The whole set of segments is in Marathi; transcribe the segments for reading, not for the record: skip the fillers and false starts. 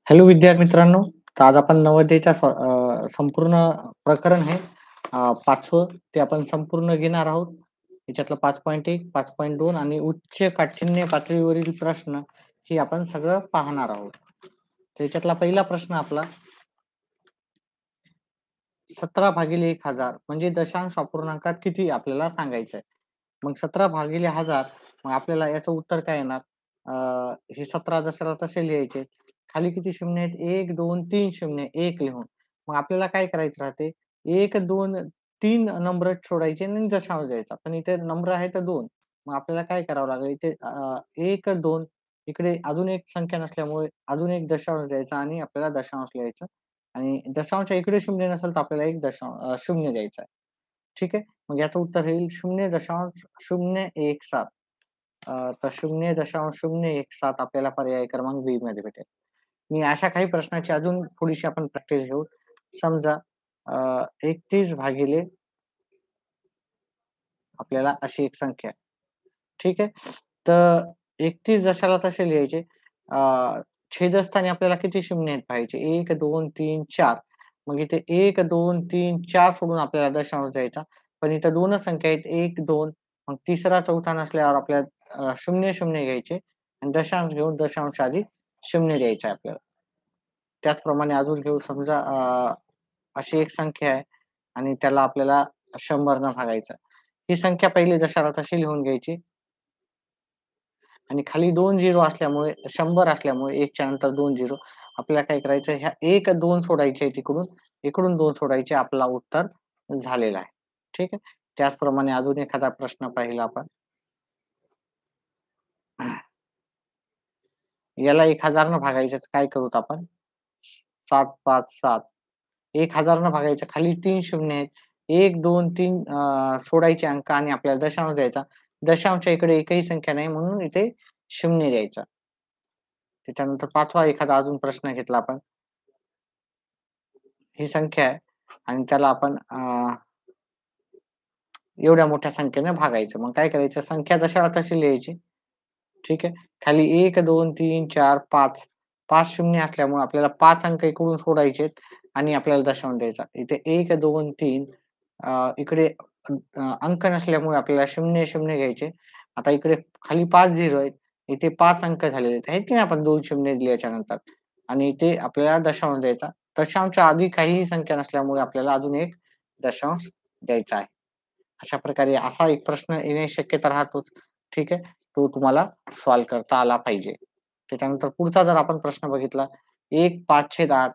हॅलो विद्यार्थी मित्रांनो, तर आज आपण नवोदयच्या संपूर्ण प्रकरण आहे 5वं ते आपण संपूर्ण घेणार आहोत. याच्यातलं 5.1, 5.2 आणि उच्च काठिण्य पातळीवरील प्रश्न हे आपण सगळं पाहणार आहोत. तर याच्यातला पहिला प्रश्न आपला 17/1000 म्हणजे दशांश अपूर्णांकात किती आपल्याला सांगायचं आहे. मग 17/1000 मग आपल्याला याचं उत्तर काय येणार? हे 17 जशाला तसे लिहायचे. खाली किती शून्य आहेत? 1, 2, 3 शून्य, 1 लिहून. मग आपल्याला काय करायचं राहते? 1, 2, 3 नंबर सोडायचे आणि दशांश द्यायचा. पण इथे नंबर आहे तर 2. मग आपल्याला काय करावं लागेल? इथे 1, 2 इकडे अजून एक संख्या नसल्यामुळे अजून एक दशांश द्यायचा आणि आपल्याला दशांश लिहायचं आणि दशांशच्या इकडे शून्य नसेल तर आपल्याला एक शून्य द्यायचा आहे. ठीक आहे. मग याचं उत्तर येईल 0.017. तर 0.017 आपल्याला पर्याय क्रमांक बी मध्ये भेटेल. मी अशा काही प्रश्नाची अजून थोडीशी आपण प्रॅक्टिस घेऊ. समजा 31 भागिले आपल्याला अशी एक संख्या आहे. ठीक आहे. तर 31 जशाला तसे लिहायचे. छेदस्थानी आपल्याला किती शून्य आहेत पाहायचे? 1, 2, 3, 4. मग इथे 1, 2, 3, 4 सोडून आपल्याला दशांश द्यायचा. पण इथे 2च संख्या आहेत 1, 2. मग तिसरा, चौथा नसल्यावर आपल्याला 0, 0 घ्यायचे आणि दशांश घेऊन दशांश आधी 0 द्यायचा आहे आपल्याला. त्याचप्रमाणे अजून घेऊ समजा अशी एक संख्या आहे आणि त्याला आपल्याला 100 न भागायचं. ही संख्या पहिली जशाला तशी लिहून घ्यायची आणि खाली 2 झिरो असल्यामुळे 100 असल्यामुळे 1 च्या नंतर 2 झिरो आपल्याला काय करायचं ह्या 1, 2 सोडायचे तिकडून, इकडून 2 सोडायचे आपला उत्तर झालेला आहे. ठीक आहे. त्याचप्रमाणे अजून एखादा प्रश्न पाहिला आपण. याला 1000 न भागायचं तर काय करूत आपण? 7, 5, 7. 1000 न भागायचं खाली 3 शून्य आहेत. 1, 2, 3 सोडायचे अंक आणि आपल्याला दशांश द्यायचा. दशांशच्या इकडे एकही संख्या नाही म्हणून इथे 0 द्यायचा. त्याच्यानंतर 5वा एखादा अजून प्रश्न घेतला आपण. ही संख्या आहे आणि त्याला आपण एवढ्या मोठ्या संख्येने भागायचं. मग काय करायचं? संख्या जशाला तशी लिहायची. ठीक आहे. खाली 1, 2, 3, 4, 5. 5 शून्य असल्यामुळे आपल्याला 5 अंक इकडून सोडायचे आणि आपल्याला दशांश द्यायचा. इथे 1, 2, 3 इकडे अंक नसल्यामुळे आपल्याला 0, 0 घ्यायचे. आता इकडे खाली 5 झिरो आहेत. इथे 5 अंक झालेले आहेत. आहेत की नाही आपण 2 शून्य दिल्याच्या नंतर आणि इथे आपल्याला दशांश द्यायचा. दशांशच्या आधी काहीही संख्या नसल्यामुळे आपल्याला अजून एक दशांश द्यायचा आहे. अशा प्रकारे असा एक प्रश्न येण्याची शक्यता राहतोच. ठीक आहे. तो तुम्हाला सॉल्व्ह करता आला पाहिजे. त्याच्यानंतर पुढचा जर आपण प्रश्न बघितला 1/5/8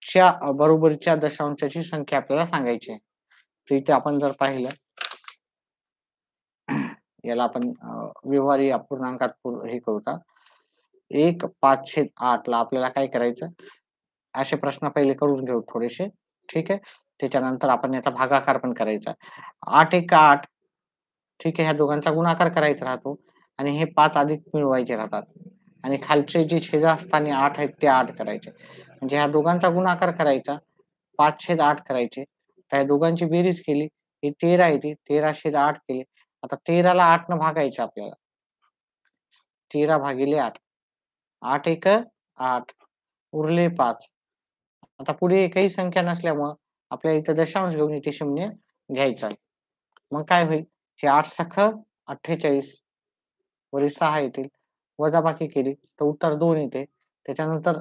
च्या बरोबरीच्या दशांशाची संख्या आपल्याला सांगायची आहे. तर इथे आपण जर पाहिलं याला आपण व्यवहारी अपूर्णांकात हे करू का 1/5/8 ला आपल्याला काय करायचं? असे प्रश्न पहिले करून घेऊ थोडेसे. ठीक आहे. त्याच्यानंतर आपण याचा भागाकार पण करायचा. 8 1 8 ठीक आहे. ह्या दोघांचा गुणाकार करायचा राहतो आणि हे 5 अधिक मिळवायचे राहतात आणि खालचे जे छेदस्थानी 8 आहेत ते 8 करायचे. म्हणजे ह्या दोघांचा गुणाकार करायचा. 5/8 करायचे. त्या दोघांची बेरीज केली. ही 13 येते. 13/8 केली. आता 13ला 8 न भागायचं आपल्याला. 13/8. 8 1 8 उरले 5. आता पुढे एकही संख्या नसल्यामुळं आपल्याला इथं दशांश घेऊन इथे 0 घ्यायचा आहे. मग काय होईल? हे 8 सख 48 वरील 6 येतील. वजाबाकी केली तर उत्तर 2 येते. त्याच्यानंतर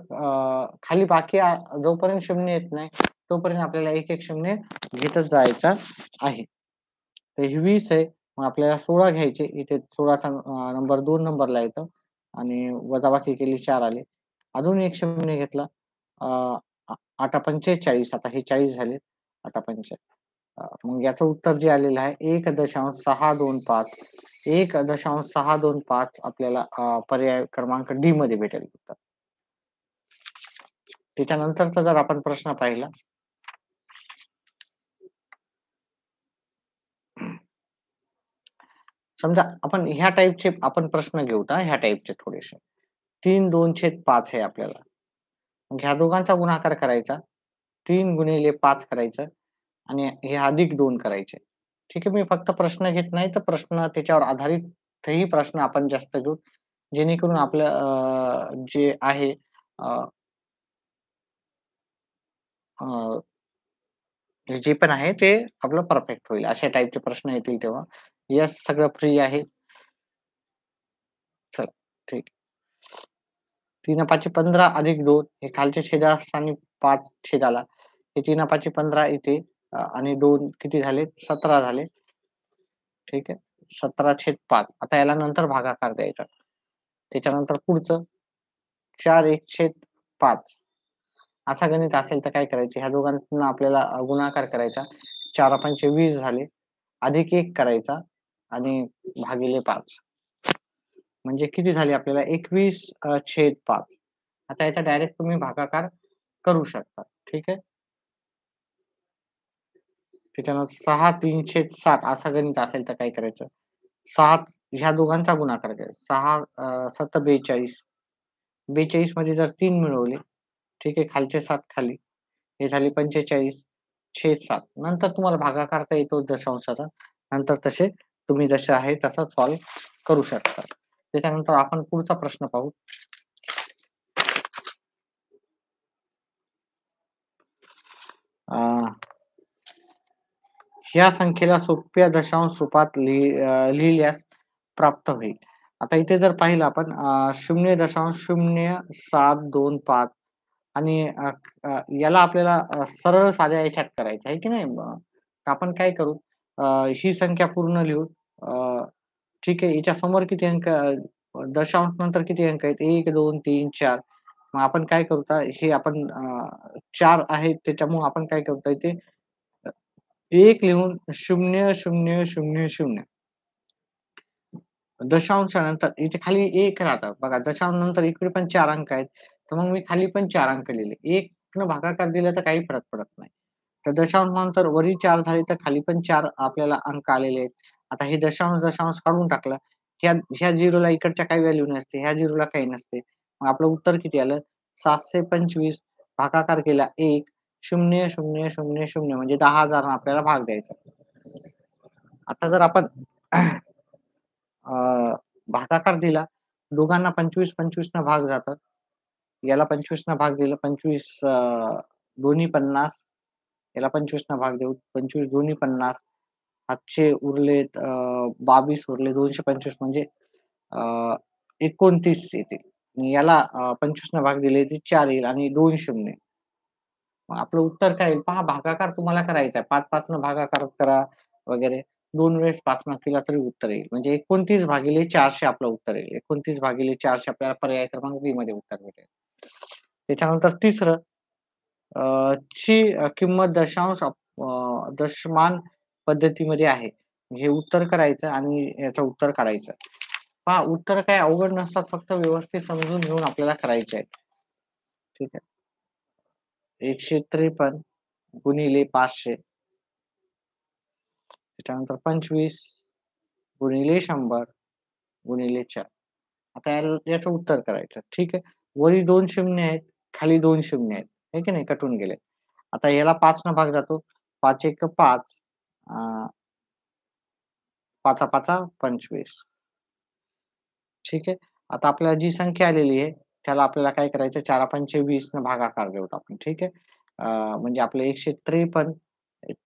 खाली बाकी जोपर्यंत 0 येत नाही तोपर्यंत आपल्याला 1 1 0 घेतच जायचा आहे. तर हे 20 आहे. मग आपल्याला 16 घ्यायचे. इथे 16चा नंबर 2 नंबरला येतो आणि वजाबाकी केली 4 आले. अजून 1 शून्य घेतला. अ, 8 आता हे 40 झाले. 8 मग याचं उत्तर जे आलेलं आहे 1.625 1.625 आपल्याला पर्याय क्रमांक डी मध्ये भेटेल उत्तर. त्याच्यानंतरचा जर आपण प्रश्न पाहिला समजा आपण ह्या टाईपचे आपण प्रश्न घेऊ ह्या टाईपचे थोडेसे 3/2/5 आहे आपल्याला. मग ह्या दोघांचा गुणाकार करायचा 3 गुणिले 5 करायचं आणि हे अधिक 2 करायचे. ठीक आहे. मी फक्त प्रश्न घेत नाही तर प्रश्न त्याच्यावर आधारित ही प्रश्न आपण जास्त घेऊ जेणेकरून आपलं जे आहे जे पण आहे ते आपलं परफेक्ट होईल. अशा टाइपचे प्रश्न येतील तेव्हा. येस सगळं फ्री आहे. चला ठीक. 3 5 15 अधिक 2 हे खालच्या छेदास्थानी 5 छेदाला. हे 3 5 15 इथे आणि 2 किती झाले? 17 झाले. ठीक आहे. 17/5 आता याला नंतर भागाकार द्यायचा. त्याच्यानंतर पुढचं 4/1/5 असा गणित असेल तर काय करायचं? ह्या दोघांना आपल्याला गुणाकार करायचा. 4 पंचे 20 झाले. अधिक 1 करायचा आणि भागिले 5 म्हणजे किती झाले आपल्याला 21/5 आता याचा डायरेक्ट तुम्ही भागाकार करू शकता. ठीक आहे. त्याच्यानंतर 6/3/7 असा गणित असेल तर काय करायचं? 7 ह्या दोघांचा गुणाकार करायचा. 6 7 42 42 मध्ये जर 3 मिळवले, ठीक आहे. खालचे 7 खाली. हे झाले 45/7 नंतर तुम्हाला भागाकार करता येतो दशांशाचा. नंतर तसे तुम्ही जसे आहे तसा सॉल्व्ह करू शकता. त्याच्यानंतर आपण पुढचा प्रश्न पाहू. अ, ह्या संख्येला सोप्या दशांश रूपात लिहिल्यास प्राप्त होईल. आता इथे जर पाहिलं आपण 0.0725 आणि याला आपल्याला सरळ साध्या ह्याच्यात करायचं आहे की नाही? आपण काय करू ही संख्या पूर्ण लिहू. ठीक आहे. याच्या समोर किती अंक दशांश नंतर किती अंक आहेत? 1, 2, 3, 4 मग आपण काय करू आता हे आपण 4 आहेत त्याच्यामुळे आपण काय करतो इथे 1 लिहून 0.000 दशांशानंतर इथे खाली 1 राहतं. बघा दशांशानंतर इकडे पण 4 अंक आहेत. तर मग मी खाली पण 4 अंक लिहिले. 1 न भागाकार दिला तर काही फरक पडत नाही. तर दशांशानंतर वरी 4 झाले तर खाली पण 4 आपल्याला अंक आलेले आहेत. आता हे दशांश काढून टाकलं. ह्या ह्या 0ला इकडच्या काही व्हॅल्यू नसते. ह्या 0ला काही नसते. मग आपलं उत्तर किती आलं? 725 भागाकार केला 1 0.000 म्हणजे 10,000 आपल्याला भाग द्यायचा. आता जर आपण अ, भागाकार दिला. दोघांना 25-25 न भाग जातात. याला 25 न भाग दिला. 25 दोन्ही 50 याला 25 न भाग देऊ. 25 दोन्ही 50 हातचे उरलेत 22 उरले 225 म्हणजे अ, 29 येतील. आणि याला 25 न भाग दिले तर 4 येईल आणि 2 शून्य. मग आपलं उत्तर काय येईल? पहा भागाकार तुम्हाला करायचा आहे. 5-5 न भागाकार करा वगैरे. 2 वेळेस 5 न केला तरी उत्तर येईल. म्हणजे 29/400 आपलं उत्तर येईल. 29/400 आपल्याला पर्याय क्रमांक बी मध्ये उत्तर भेटेल. त्याच्यानंतर तिसरं ची किंमत दशमान पद्धतीमध्ये आहे. हे उत्तर करायचं आणि याचं उत्तर काढायचं. पहा उत्तर काही अवघड नसतात. फक्त व्यवस्थित समजून घेऊन आपल्याला करायचे आहेत. ठीक आहे. 153 गुणिले 500 त्याच्यानंतर 25 गुणिले 100 गुणिले 4 आता याचं उत्तर करायचं. ठीक आहे. वरी 2 शून्य आहेत, खाली 2 शून्य आहेत. आहे की नाही? कटून गेले. आता याला 5 न भाग जातो. 5 एक 5 पाचा पाचा 25 ठीक आहे. आता आपल्याला जी संख्या आलेली आहे, त्याला आपल्याला काय करायचं 4 पंचे 20 न भागाकार देऊत आपण. ठीक आहे. म्हणजे आपलं 153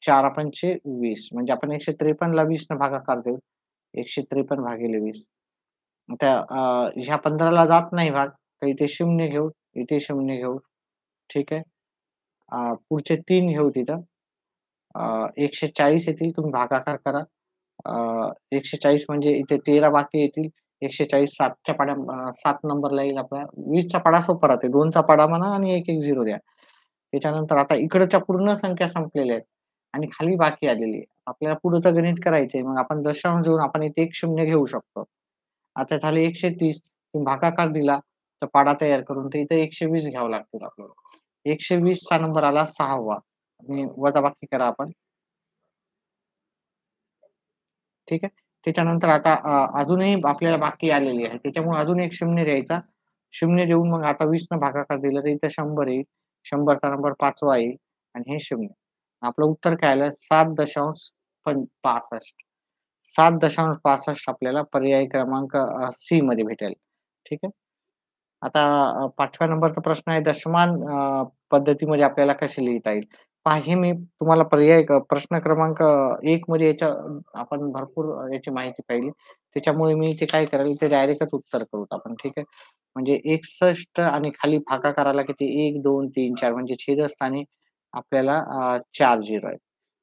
4 पंचे 20 म्हणजे आपण 153 ला 20 न भागाकार देऊ. 153 भागिले 20 त्या ह्या 15 ला जात नाही भाग, तर इथे 0 घेऊ, इथे 0 घेऊ. ठीक आहे. पुढचे 3 घेऊ तिथं. 140 येतील तुम्ही भागाकार करा. 140 म्हणजे इथे 13 बाकी येतील. 140 7च्या 7 नंबरला येईल आपला 20 चा पाढा सोपा राहते. 2 चा पाढा म्हणा आणि 1 0 द्या. त्याच्यानंतर आता इकडच्या पूर्ण संख्या संपलेल्या आहेत आणि खाली बाकी आलेली आहे. आपल्याला पुढचं गणित करायचंय. मग आपण दशांश घेऊन आपण इथे 1 0 घेऊ शकतो. आता झाले 130 तुम्ही भागाकार दिला, तर पाढा तयार करून तर इथे 120 घ्यावं लागतील आपल्याला. 120 चा नंबर आला 6वा आणि वजाबाकी करा आपण. ठीक आहे. त्याच्यानंतर आता अजूनही आपल्याला बाकी आलेली आहे. त्याच्यामुळे अजून एक 0 द्यायचा. 0 देऊन मग आता 20 न भागाकार दिला तर इथे 100 येईल. 100 चा नंबर 5वा येईल आणि हे 0. आपलं उत्तर काय आलं 7.65 7.65 आपल्याला पर्याय क्रमांक सी मध्ये भेटेल. ठीक आहे. आता 5व्या नंबरचा प्रश्न आहे दशमान पद्धतीमध्ये आपल्याला कसे लिहिता येईल. पहा हे मी तुम्हाला प्रश्न क्रमांक 1 मध्ये आपण भरपूर याची माहिती पाहिली. त्याच्यामुळे मी इथे काय करेल, इथे डायरेक्टच उत्तर करूत आपण, ठीक आहे. म्हणजे 61 आणि खाली भागाकाराला किती 1, 2, 3, 4 म्हणजे छेदस्थानी आपल्याला 4 झिरो आहेत.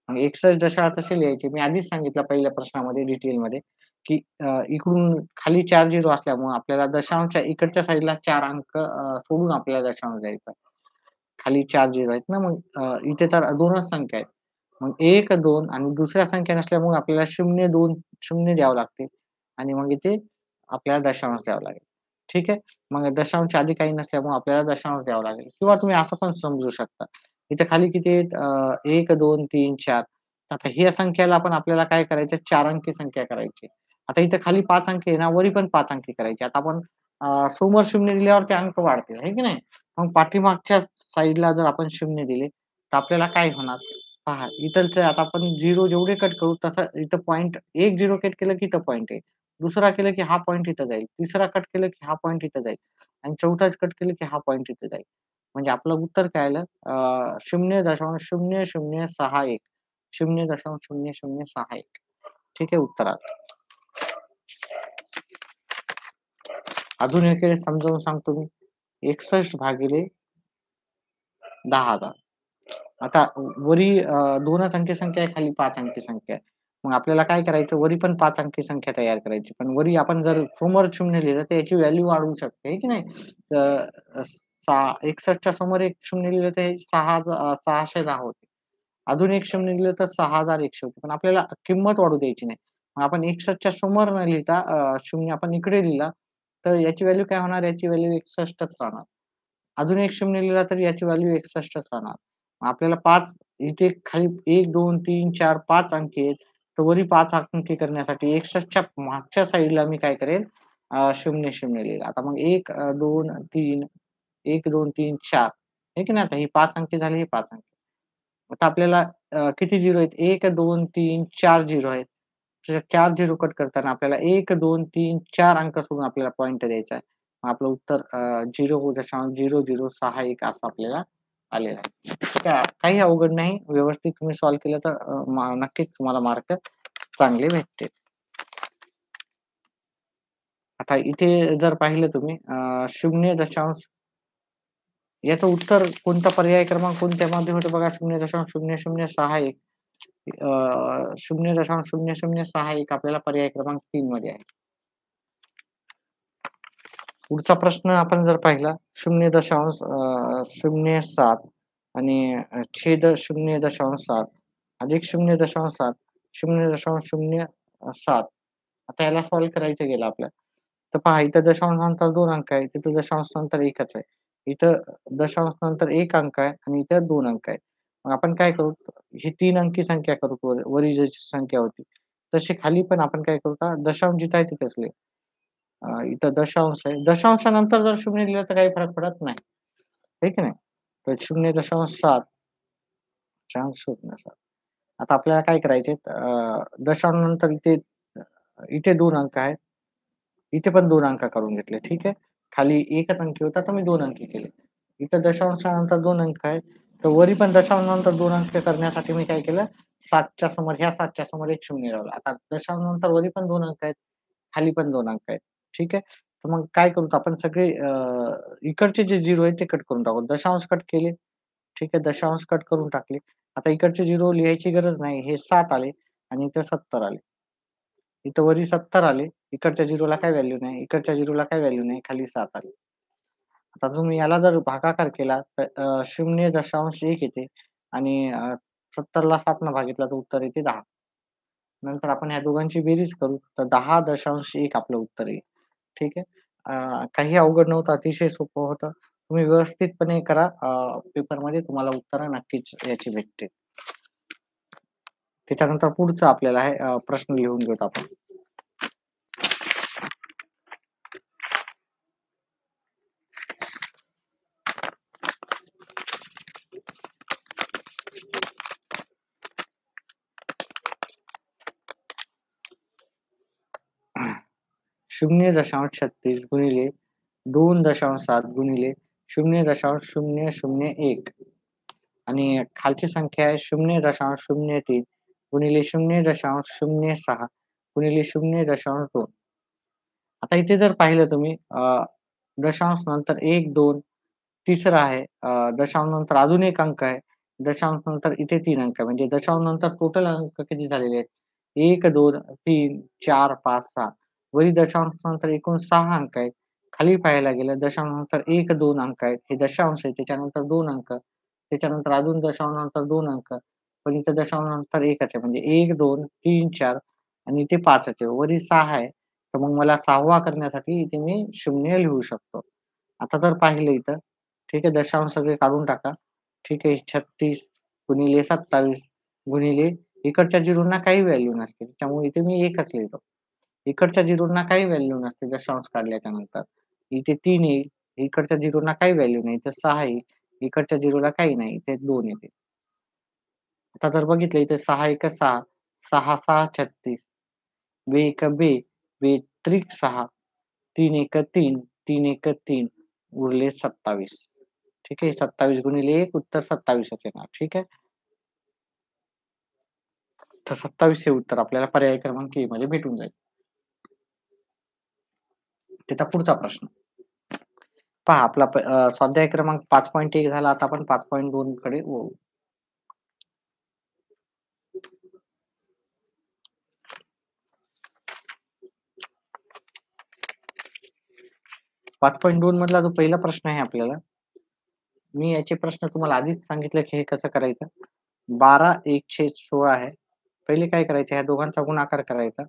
मग 61 दशांश कसे लिहायचे? मी आधीच सांगितलं पहिल्या प्रश्नामध्ये डिटेलमध्ये, की इकडून खाली 4 झिरो असल्यामुळे आपल्याला दशांशच्या इकडच्या साइडला 4 अंक सोडून आपल्याला दशांश द्यायचा. खाली 4 झिरो आहेत ना, मग इथे तर 2च संख्या आहेत. मग 1, 2 आणि दुसऱ्या संख्या नसल्यामुळे आपल्याला 0, 2, 0 द्यावं लागते आणि मग इथे आपल्याला दशांश द्यावा लागेल. ठीक आहे. मग दशांशच्या आधी काही नसल्यामुळे आपल्याला दशांश द्यावा लागेल किंवा तुम्ही असं पण समजू शकता. इथे खाली किती आहेत? 1, 2, 3, 4. आता ह्या संख्याला पण आपल्याला काय करायचं? 4 अंकी संख्या करायची. आता इथे खाली 5 अंकी आहे ना, वरी पण 5 अंकी करायची. आता आपण समोर 0 दिल्यावर ते अंक वाढतील, आहे की नाही? मग पाठीमागच्या साइडला जर आपण 0 दिले, तर आपल्याला काय होणार? पहा, इथलचं आता आपण 0 जेवढे कट करू तसं इथं पॉइंट एक 0 कट केलं की इथं पॉइंट आहे. दुसरा केलं की हा पॉइंट इथं जाईल. तिसरा कट केलं की हा पॉइंट इथं जाईल आणि चौथा कट केलं की हा पॉइंट इथं जाईल. म्हणजे आपलं उत्तर काय आलं? 0.0061 0.0061 ठीक आहे उत्तर आलं. अजून एक वेळेस समजावून सांगतो मी. 61 भागिले 10,000. आता वरी 2च अंकी संख्या आहे, खाली 5 अंकी संख्या आहे. मग आपल्याला काय करायचं? वरी पण 5 अंकी संख्या तयार करायची. पण वरी आपण जर समोर 0 लिहिलं, तर याची व्हॅल्यू वाढवू शकते, आहे की नाही? तर 61च्या समोर एक 0 लिहिलं, तर हे 610 होते. अजून एक 0 लिहिलं, तर 6100 होते. पण आपल्याला किंमत वाढू द्यायची नाही. मग आपण 61च्या समोर न लिहिता 0 आपण इकडे लिहिला, तर याची व्हॅल्यू काय होणार? याची व्हॅल्यू 61च राहणार. अजून एक 0 लिहिला तर याची व्हॅल्यू 61च राहणार. मग आपल्याला 5 इथे खाली 1, 2, 3, 4, 5 अंकी आहेत. तर वरी 5 अंकी करण्यासाठी 61च्या मागच्या साइडला मी काय करेल 0, 0 लिहिलं. आता मग 1, 2, 3 1, 2, 3, 4 आहे की नाही? आता ही 5 अंकी झाली, हे 5 अंकी. आता आपल्याला किती झिरो आहेत? 1, 2, 3, 4 झिरो आहेत. तर 4 झिरो कट करताना आपल्याला 1, 2, 3, 4 अंक सोडून आपल्याला पॉइंट द्यायचा आहे. मग आपलं उत्तर 0.0061 असं आपल्याला आलेलं आहे. ठीक आहे. काही अवघड नाही. व्यवस्थित तुम्ही सॉल्व्ह केलं तर नक्कीच तुम्हाला मार्क चांगले भेटतील. आता इथे जर पाहिलं तुम्ही 0. याचं उत्तर कोणता पर्याय क्रमांक कोणत्यामध्ये होतं बघा 0.0061 0.0061 आपल्याला पर्याय क्रमांक 3 मध्ये आहे. पुढचा प्रश्न आपण जर पाहिला 0.07 आणि छेद 0.7 अधिक 0.7 0.07 आता याला सॉल्व्ह करायचं गेलं आपल्याला. तर पहा इथं दशांश नंतर 2 अंक आहे, तिथं दशांश नंतर 1च आहे. इथं दशांश नंतर 1 अंक आहे आणि इथं 2 अंक आहे. मग आपण काय करू? ही 3 अंकी संख्या करू वरी जशी संख्या होती. तशी खाली पण आपण काय करू दशांश जिथं आहे तिथेच लिहू. इथं दशांश आहे. दशांशानंतर जर 0 लिहिलं तर काही फरक पडत नाही. आहे की नाही? तर 0.7 0.7 आता आपल्याला काय करायचे दशांशानंतर इथे 2 अंक आहेत. इथे पण 2 अंक करून घेतले. ठीक आहे. खाली 1च अंकी होता तर मी 2 अंकी केले. इथं दशांशानंतर 2 अंक आहेत. तर वरी पण दशांशानंतर 2 अंक करण्यासाठी मी काय केलं 7च्या समोर ह्या 7च्या समोर एक 0 लावला. आता दशांशानंतर वरी पण 2 अंक आहेत. खाली पण 2 अंक आहेत. ठीक आहे. तर मग काय करू आपण सगळे इकडचे जे 0 आहेत ते कट करून टाकू. दशांश कट केले. ठीक आहे. दशांश कट करून टाकले. आता इकडचे 0 लिहायची गरज नाही. हे 7 आले आणि इथे 70 आले. इथं वरी 70 आले. इकडच्या 0ला काही व्हॅल्यू नाही. इकडच्या 0ला काही व्हॅल्यू नाही. खाली 7 आले. आता तुम्ही याला जर भागाकार केला तर 0.1 येते आणि 70ला 7 ने भागितलं तर उत्तर येते 10. नंतर आपण ह्या दोघांची बेरीज करू तर 10.1 आपलं उत्तर येईल. ठीक आहे. काही अवघड नव्हतं. अतिशय सोपं होतं. तुम्ही व्यवस्थितपणे करा. पेपरमध्ये तुम्हाला उत्तरं नक्कीच याची भेटतील. त्याच्यानंतर पुढचं आपल्याला आहे प्रश्न लिहून घेऊत आपण. शून्य 0.36 गुणिले 2.7 गुणिले 0.001 आणि खालची संख्या आहे 0.03 गुणिले 0.06 गुणिले 0.2. आता इथे जर पाहिलं तुम्ही दशांश नंतर 1, 2 तिसरा आहे. दशांश नंतर अजून एक अंक आहे. दशांश नंतर इथे 3 अंक आहे. म्हणजे दशांश नंतर टोटल अंक किती झालेले आहेत? 1, 2, 3, 4, 5, 6. वरी दशांश नंतर एकूण 6 अंक आहेत. खाली पाहायला गेलं दशांश नंतर 1, 2 अंक आहेत. हे दशांश आहे. त्याच्यानंतर 2 अंक. त्याच्यानंतर अजून दशांश नंतर 2 अंक. पण इथे दशांश नंतर 1च आहे. म्हणजे 1, 2, 3, 4 आणि इथे 5च आहे. वरी 6 आहे. तर मग मला 6वा करण्यासाठी इथे मी 0 लिहू शकतो. आता जर पाहिलं इथं, ठीक आहे, दशांश सगळे काढून टाका. ठीक आहे, 36 गुणिले 27 गुणिले इकडच्या झिरोना काही व्हॅल्यू नसते. त्यामुळे इथे मी 1च लिहितो. इकडच्या झिरोना काही व्हॅल्यू नसते दशांश काढल्याच्या नंतर. इथे 3 येईल. इकडच्या झिरोना काही व्हॅल्यू नाही. इथे 6 येईल. इकडच्या झिरोला काही नाही. इथे 2 येते. आता जर बघितलं इथे 6 एक 6, 6 6 36, बे एक बे, बे त्रिक 6, 3 एक 3, 3 एक 3 उरले 27. ठीक आहे. 27 गुणिले 1 उत्तर 27च येणार. ठीक आहे. तर 27 हे उत्तर आपल्याला पर्याय क्रमांक ए मध्ये भेटून जाईल. त्याचा पुढचा प्रश्न. पहा आपला स्वाध्याय क्रमांक 5.1 झाला. आता आपण 5.2 कडे वळू. 5.2 मधला जो पहिला प्रश्न आहे आपल्याला, मी याचे प्रश्न तुम्हाला आधीच सांगितलं की हे कसं करायचं. 12(1)16 आहे. पहिले काय करायचे, ह्या दोघांचा गुणाकार करायचा.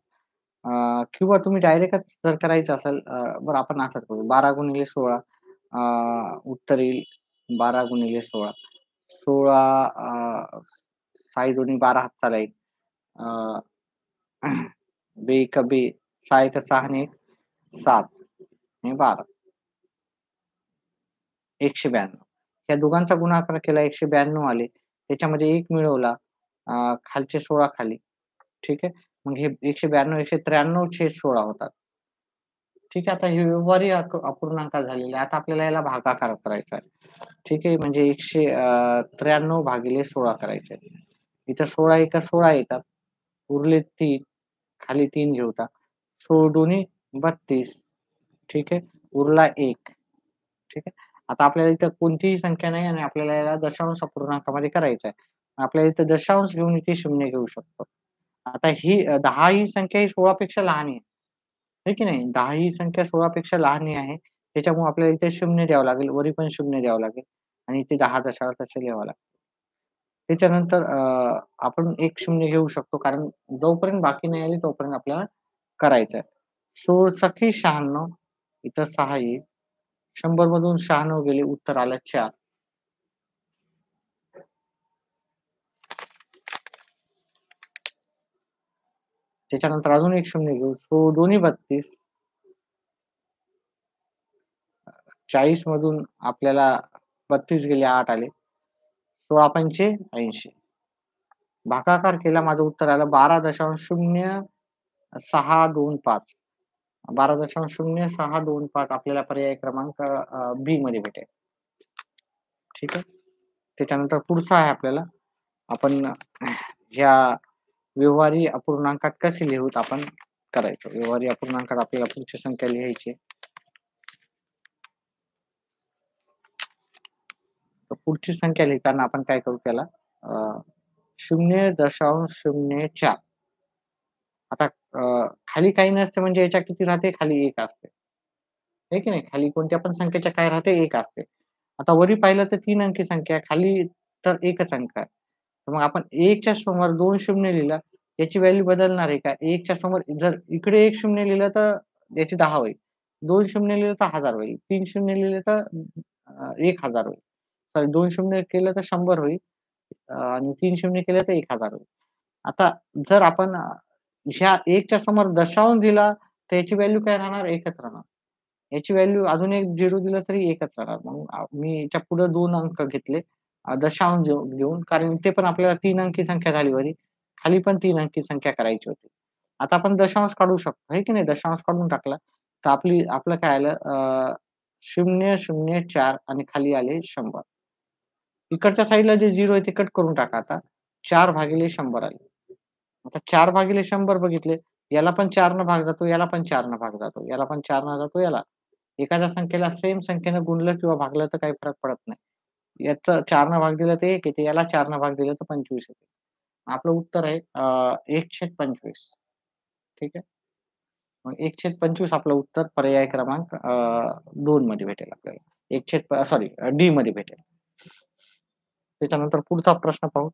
किंवा तुम्ही डायरेक्टच जर करायचं असेल, बरं आपण असंच करू. 12 गुणिले 16 उत्तर येईल 12 गुणिले 16. 16 साई दोन्ही 12 हातचा राहील. अ, बे एका बे, 6 एका 6 आणि 1 7 आणि 12. 192. या दोघांचा गुणाकार केला 192 आले. त्याच्यामध्ये 1 मिळवला. खालचे 16 खाली. ठीक आहे. मग हे 192 193/16 होतात. ठीक आहे. आता हे व्यवहारी अपूर्णांक झालेले आहे. आता आपल्याला याला भागाकार करायचा आहे. ठीक आहे. म्हणजे 193 भागिले 16 करायचे आहे. इथं 16 एका 16 येतात. उरले 3 खाली 3 घेऊता. 16 दोन्ही 32. ठीक आहे. उरला 1. ठीक आहे. आता आपल्याला इथं कोणतीही संख्या नाही आणि आपल्याला याला दशांश अपूर्णांकामध्ये करायचं आहे. आपल्याला इथं दशांश घेऊन इथे 0 घेऊ शकतो. आता ही 10 ही संख्या ही 16 पेक्षा लहान आहे. आहे की नाही? 10 ही संख्या 16 पेक्षा लहान आहे. त्याच्यामुळे आपल्याला इथे 0 द्यावं लागेल. वरी पण 0 द्यावं लागेल आणि इथे 10 दशांश लिहावं लागेल. त्याच्यानंतर आपण 1 0 घेऊ शकतो कारण जोपर्यंत बाकी नाही आली तोपर्यंत आपल्याला करायचं आहे. 16 सखी 96 इथं 6 येईल. 100 मधून 96 गेले उत्तर आलं 4. त्याच्यानंतर अजून एक 0 घेऊ. सो दोन्ही 32. 40 मधून आपल्याला 32 गेले 8 आले. 16 पंचे 80. भागाकार केला माझं उत्तर आलं 12.0625. 12.0625 आपल्याला पर्याय क्रमांक बी मध्ये भेटेल. ठीक आहे. त्याच्यानंतर पुढचा आहे आपल्याला, आपण ह्या व्यवहारी अपूर्णांकात कसे लिहूत आपण करायचं. व्यवहारी अपूर्णांकात आपल्याला पुढची संख्या लिहायची. तर पुढची संख्या लिहिताना आपण काय करू त्याला 0.04. आता खाली काही नसते म्हणजे याच्या किती राहते, खाली 1 असते. आहे की नाही? खाली कोणत्या पण संख्येच्या काय राहते, 1 असते. आता वरी पाहिलं तर 3 अंकी संख्या आहे, खाली तर 1च अंक आहे. तर मग आपण 1 च्या समोर 2 शून्य लिहिलं, याची व्हॅल्यू बदलणार आहे का? 1 च्या समोर जर इकडे 1 शून्य लिहिलं तर याची 10 होईल. 2 शून्य लिहिलं तर 1000 होईल. 3 शून्य लिहिलं तर 1000 होईल. सॉरी 2 शून्य केलं तर 100 होईल आणि 3 शून्य केलं तर 1000 होईल. आता जर आपण ह्या 1 च्या समोर दशांश दिला, तर याची व्हॅल्यू काय राहणार? 1च राहणार. याची व्हॅल्यू अजून एक 0 दिलं तरी 1च राहणार. मग मी याच्या पुढे 2 अंक घेतले दशांश घेऊन कारण ते पण आपल्याला 3 अंकी संख्या झाली बरी. खाली पण 3 अंकी संख्या करायची होती. आता आपण दशांश काढू शकतो, आहे की नाही? दशांश काढून टाकला, तर आपलं काय आलं 0.004 आणि खाली आले 100. इकडच्या साइडला जे 0 आहे ते कट करून टाका आता. 4/100 आले. आता 4/100 बघितले. याला पण 4 न भाग जातो, याला पण 4 न भाग जातो, याला पण 4 न जातो, याला. एखाद्या संख्येला सेम संख्येनं गुणलं किंवा भागलं तर काही फरक पडत नाही. याचं 4 न भाग दिलं तर 1 येते, याला 4 न भाग दिलं तर 25 येते. आपलं उत्तर आहे 1/25. ठीक आहे. मग 1/25 आपलं उत्तर पर्याय क्रमांक 2 मध्ये भेटेल आपल्याला. 1 सॉरी डी मध्ये भेटेल. त्याच्यानंतर पुढचा प्रश्न पाहू.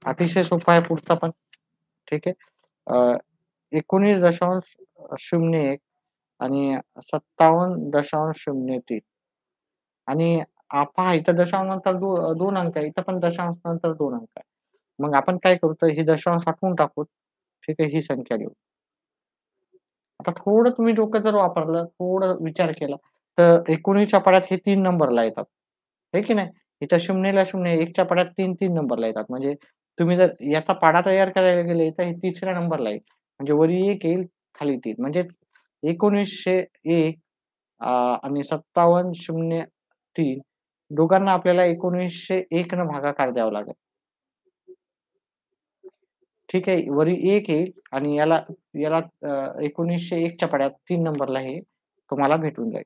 अतिशय सोपा आहे पुढचा पण. ठीक आहे. 19.01 आणि 57.03 आणि पहा इथं दशांश नंतर 2 अंक आहे. इथं पण दशांश नंतर 2 अंक आहे. मग आपण काय करू तर ही दशांश हटवून टाकू. ठीक आहे. ही संख्या लिहू. आता थोडं तुम्ही डोकं जर वापरलं, थोडं विचार केला, तर 19च्या पाढ्यात हे 3 नंबरला येतात. आहे की नाही? इथं 0ला 0, 1च्या पाढ्यात 3 नंबरला येतात. म्हणजे तुम्ही जर याचा पाढा तयार करायला गेले, तर हे 3ऱ्या नंबरला येईल. म्हणजे वरी 1 येईल, खाली 3. म्हणजे 1901 आणि 5703 दोघांना आपल्याला 1901 न भागाकार द्यावा लागेल. ठीक आहे. वरी 1 येईल आणि याला याला 1901 च्या पाढ्यात 3 नंबरला हे तुम्हाला भेटून जाईल.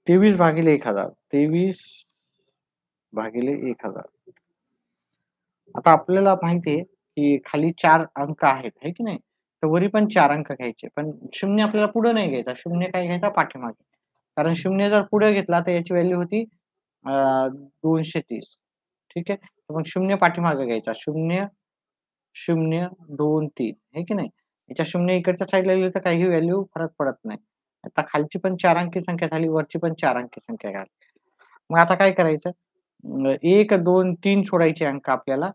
तेवीस भागिले 1000. 23/1000. आता आपल्याला माहिती आहे, की खाली 4 अंक आहेत, आहे की नाही? तर वरी पण 4 अंक घ्यायचे. पण 0 आपल्याला पुढे नाही घ्यायचा. 0 काय घ्यायचा पाठीमागे. कारण 0 जर पुढे घेतला तर याची व्हॅल्यू होती 230. ठीक आहे. तर मग 0 पाठीमागे घ्यायचा. 0, 0, 2, 3 आहे की नाही? याच्या 0 इकडच्या साइडला लिहिलं तर काही व्हॅल्यू फरक पडत नाही. आता खालची पण 4 अंकी संख्या झाली, वरची पण 4 अंकी संख्या झाली. मग आता काय करायचं? 1, 2, 3 सोडायचे अंक आपल्याला.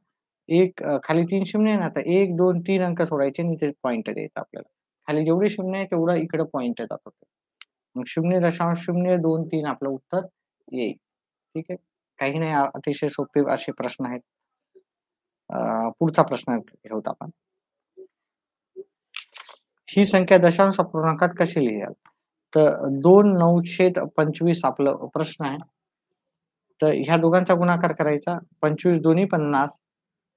खाली 3 शून्य आहे ना, तर 1, 2, 3 अंक सोडायचे आणि इथे पॉइंटर द्यायचा आपल्याला. खाली जेवढी शून्य आहे तेवढं इकडं पॉइंटर जात होतं. मग 0.023 आपलं उत्तर येईल. ठीक आहे. काही नाही अतिशय सोपे असे प्रश्न आहेत. पुढचा प्रश्न घेऊत आपण. ही संख्या दशांश अपूर्णांकात कशी लिहाल? तर 2/925 आपलं प्रश्न आहे. तर ह्या दोघांचा गुणाकार करायचा. 25 दोन्ही 50.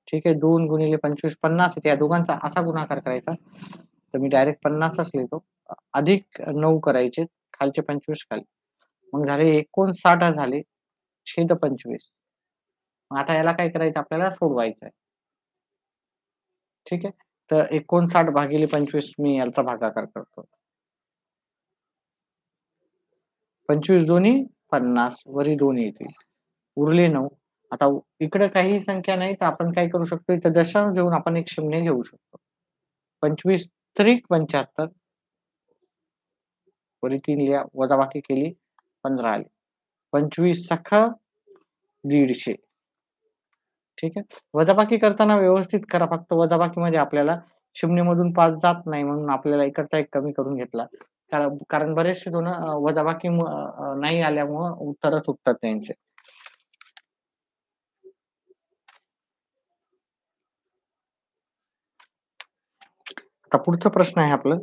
ठीक आहे. 2 गुणिले 25 50 येते. या दोघांचा असा गुणाकार करायचा. तर मी डायरेक्ट 50च लिहितो. अधिक 9 करायचे. खालचे 25 खाली. मग झाले 59 झाले. छेद 25. मग आता याला काय करायचं आपल्याला सोडवायचं आहे. ठीक आहे. तर 59 भागिले 25 मी याचा भागाकार करतो. 25 दोन्ही 50 वरी 2 येतील. उरले 9. आता इकडे काही संख्या नाही तर आपण काय करू शकतो इथं दशांश घेऊन आपण एक शून्य घेऊ शकतो. 25 त्रिक 75 वरी 3 लिहा, वजाबाकी केली 15 आले. 25 सख 150. ठीक आहे. वजाबाकी करताना व्यवस्थित करा. फक्त वजाबाकीमध्ये आपल्याला 0 मधून 5 जात नाही म्हणून आपल्याला इकडचा एक कमी करून घेतला. कारण कारण बरेचसे जण वजाबाकी नाही आल्यामुळं उत्तरं चुकतात त्यांचे. आता पुढचा प्रश्न आहे आपलं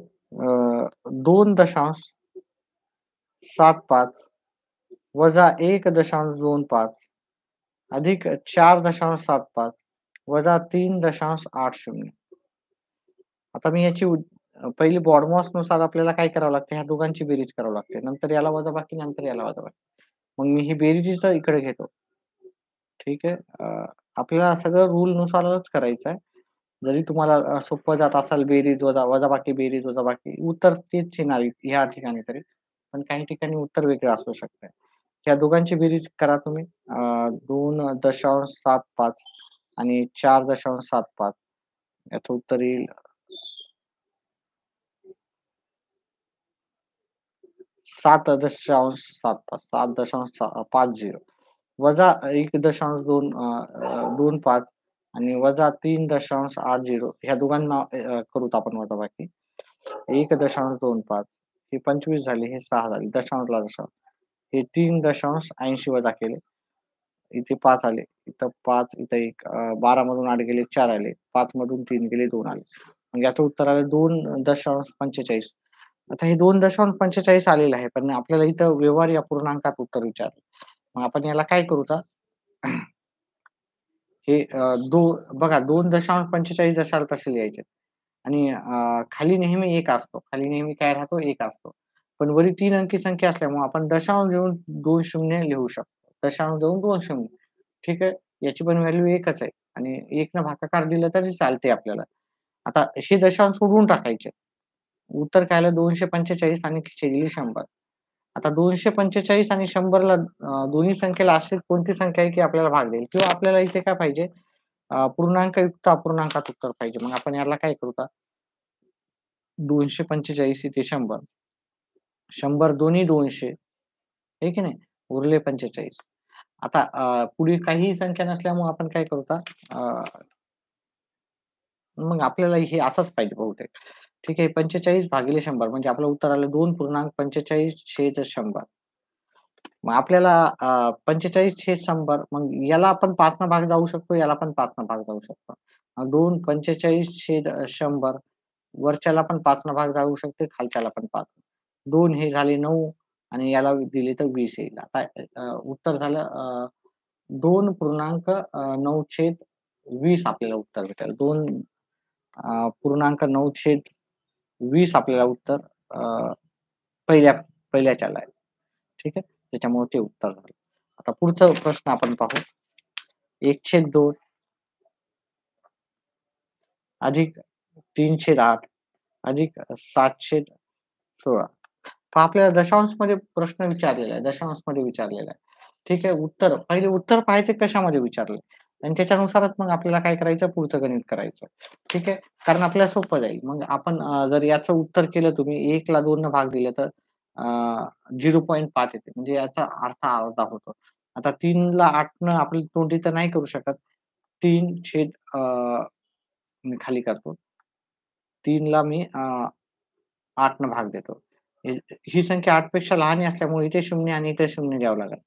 2.75 वजा 1.25 अधिक 4.75 वजा 3.80. आता मी याची पहिली BODMAS नुसार आपल्याला काय करावं लागतं, ह्या दोघांची बेरीज करावी लागते. नंतर याला वजाबाकी, नंतर याला वजाबाकी. मग मी ही बेरजेचं इकडे घेतो. ठीक आहे. आपल्याला सगळं रूलनुसारच करायचं आहे. जरी तुम्हाला सोपं जात असेल बेरीज वजाबाकी, बेरीज वजाबाकी उत्तर तेच येणार ह्या ठिकाणी तरी. पण काही ठिकाणी उत्तर वेगळं असू शकतं. या दोघांची बेरीज करा तुम्ही. 2.75 आणि 4.75 याचं उत्तर येईल 7.50 वजा 1.25 आणि वजा 3.80 ह्या दोघांना करूत आपण वजाबाकी. 1.25 हे 25 झाले, हे 6 झाले, दशांशला दशांश. हे 3.80 वजा केले. इथे 5 आले, इथं 5, इथं 1, 12 मधून 8 गेले, 4 आले, 5 मधून 3 गेले, 2 आले. मग याचं उत्तर आलं 2.45. आता हे 2.45 आलेलं आहे, पण आपल्याला इथं व्यवहार या पूर्णांकात उत्तर विचारलं. मग आपण याला काय करू आता? हे बघा 2.45 जशाला तसे लिहायचे आणि खाली नेहमी 1 असतो. खाली नेहमी काय राहतो? 1 असतो. पण वरी 3 अंकी संख्या असल्यामुळे आपण दशांश देऊन 2 शून्य लिहू शकतो. दशांश देऊन 2 शून्य. ठीक आहे. याची पण व्हॅल्यू 1च आहे आणि 1 न भागाकार दिलं तरी चालते आपल्याला. आता हे दशांश सोडवून टाकायचे. उत्तर काय आलं 245 आणि छेदली 100. आता 245 आणि 100ला दोन्ही संख्येला अशी कोणती संख्या आहे की आपल्याला भाग देईल किंवा आपल्याला इथे काय पाहिजे पूर्णांकयुक्त अपूर्णांकात उत्तर पाहिजे. मग आपण याला काय करू आता 245 इथे 100. 100 दोन्ही 200 आहे की नाही? उरले 45. आता पुढे काहीही संख्या नसल्यामुळे आपण काय करू आता मग आपल्याला हे असंच पाहिजे बहुतेक. ठीक आहे 45 भागिले 100 म्हणजे आपलं उत्तर आलं 2.45/100. मग आपल्याला 45/100 मग याला आपण 5 न भाग जाऊ शकतो, याला पण 5 न भाग जाऊ शकतो. 2.45/100 वरच्याला पण 5 न भाग जाऊ शकते, खालच्याला पण 5. 2 हे झाले 9 आणि याला दिले तर 20 येईल. आता उत्तर झालं 2.9/20 आपल्याला उत्तर भेटेल. 2.9/20 आपल्याला उत्तर पहिल्या पहिल्याच्याला आहे. ठीक आहे. त्याच्यामुळे ते उत्तर झालं. आता पुढचा प्रश्न आपण पाहू. 1/2 अधिक 3/8 अधिक 7/16. तर आपल्याला दशांशमध्ये प्रश्न विचारलेला आहे. दशांशमध्ये विचारलेला आहे. ठीक आहे. पहिले उत्तर पाहायचे कशामध्ये विचारलंय आणि त्याच्यानुसारच मग आपल्याला काय करायचं पुढचं गणित करायचं. ठीक आहे. कारण आपल्याला सोपं जाईल. मग आपण जर याचं उत्तर केलं तुम्ही 1 ला 2 न भाग दिलं तर 0.5 येते. म्हणजे याचा अर्थ अर्धा होतो. आता 3 ला 8 न आपली तोंडी तर नाही करू शकत. 3 छेद मी खाली करतो. 3 ला मी 8 न भाग देतो. ही ही संख्या 8 पेक्षा लहान असल्यामुळे इथे 0 आणि इथे 0 द्यावं लागेल.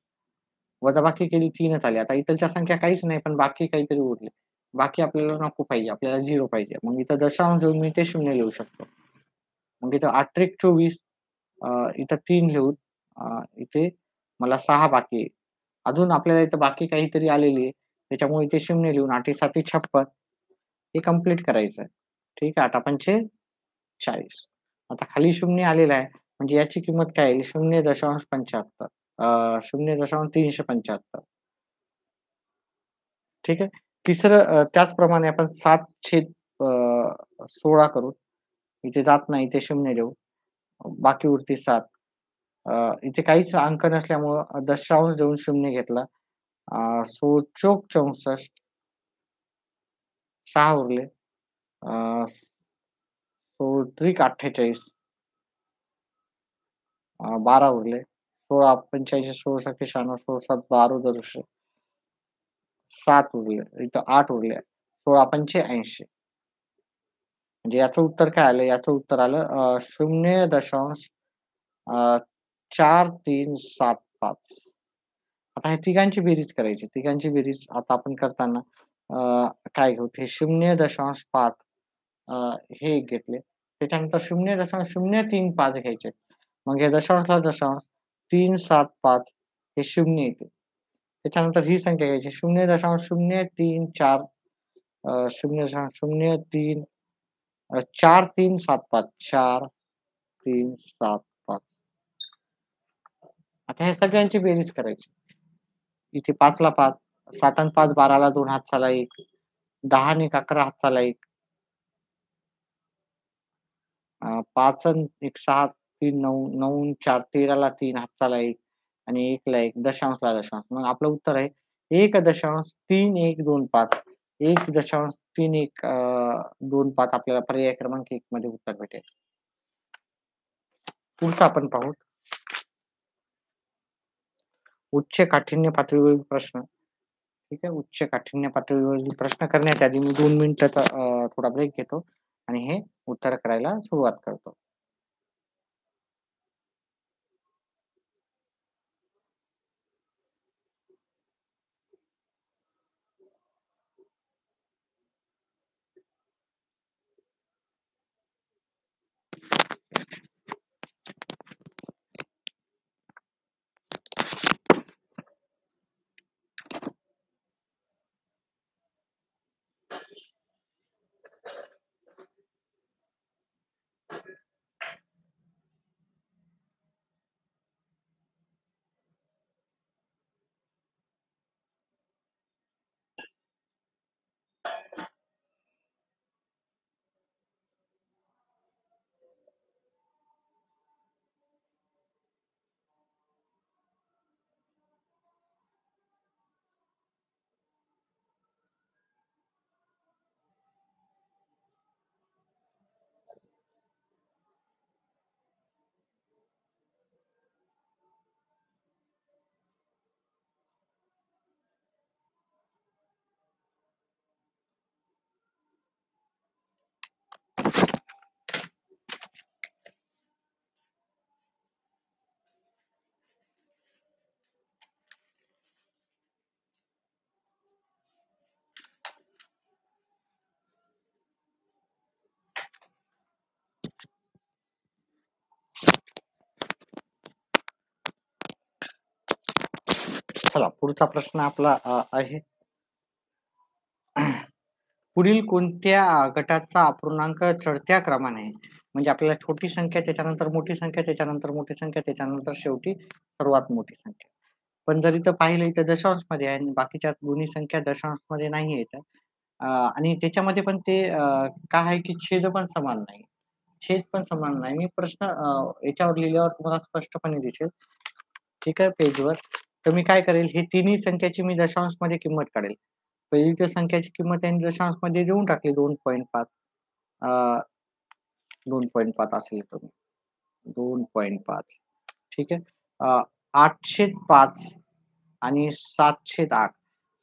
वजाबाकी केली 3च आली. आता इथलच्या संख्या काहीच नाही, पण बाकी काहीतरी उरले. बाकी आपल्याला नको पाहिजे. आपल्याला 0 पाहिजे. मग इथं दशांश देऊन मी ते 0 लिहू शकतो. मग इथं 8 त्रिक 24 इथं 3 लिहून इथे मला 6 बाकी आहे. अजून आपल्याला इथं बाकी काहीतरी आलेली आहे. त्याच्यामुळे इथे 0 लिहून 8 7 56 हे कंप्लीट करायचं आहे. ठीक आहे. 8 5 40. आता खाली 0 आलेला आहे. म्हणजे याची किंमत काय येईल? 0.75 0.375. ठीक आहे. तिसरं त्याचप्रमाणे आपण 7/16 करू. इथे जात नाही, इथे 0 देऊ. बाकी उरते 7. इथे काहीच अंक नसल्यामुळं दशांश देऊन 0 घेतला. 16 64 6 उरले. 16 त्रिक 48 12 उरले. 16 85 16 सके 96 16 7 12 दरुशे 7 उरले. इथं 8 उरले. 16 पंचे 80. म्हणजे याचं उत्तर काय आलं? याचं उत्तर आलं 0.4375. आता ह्या तिघांची बेरीज करायची. तिघांची बेरीज आता आपण करताना काय घेऊ? ते 0.5 हे एक घेतले. त्याच्यानंतर 0.035 घ्यायचे. मग हे दशांशला दशांश 375 हे 0 येते. त्याच्यानंतर ही संख्या घ्यायची 0.034 0.03 4375 4375. आता ह्या सगळ्यांची बेरीज करायची. इथे 5 ला 5, 7 आणि 5 12 ला 2 हातचाला 1, 10 आणि 11 हातचाला 1, 5 आणि 1 6 3 9 9 आणि 4 13 ला 3 हातचाला 1 आणि 1 ला 1 दशांशला दशांश. मग आपलं उत्तर आहे 1.3125 1.3125 आपल्याला पर्याय क्रमांक 1 मध्ये उत्तर भेटेल. पुढचं आपण पाहू. उच्च काठिण्य पातळीवरील प्रश्न. ठीक आहे. उच्च काठिण्य पातळीवरील प्रश्न करण्याच्या आधी मी 2 मिनिटाचा थोडा ब्रेक घेतो आणि हे उत्तर करायला सुरुवात करतो. चला पुढचा प्रश्न आपला आहे. पुढील कोणत्या गटाचा अपूर्णांक चढत्या क्रमाने आहे? म्हणजे आपल्याला छोटी संख्या, त्याच्यानंतर मोठी संख्या, त्याच्यानंतर मोठी संख्या, त्याच्यानंतर शेवटी सर्वात मोठी संख्या. पण जर इथं पाहिलं इथं दशांशमध्ये आहे आणि बाकीच्या दोन्ही संख्या दशांशमध्ये नाही आहेत. आणि त्याच्यामध्ये पण ते काय आहे की छेद पण समान नाही. छेद पण समान नाही. मी प्रश्न याच्यावर लिहिल्यावर तुम्हाला स्पष्टपणे दिसेल. ठीक आहे पेजवर. तर मी काय करेल, हे तिन्ही संख्याची मी दशांशमध्ये किंमत काढेल. पहिली तर संख्याची किंमत त्यांनी दशांशमध्ये देऊन टाकली 2.5. अ, 2.5 असेल तर 2.5 ठीक आहे. 8/5 आणि 7/8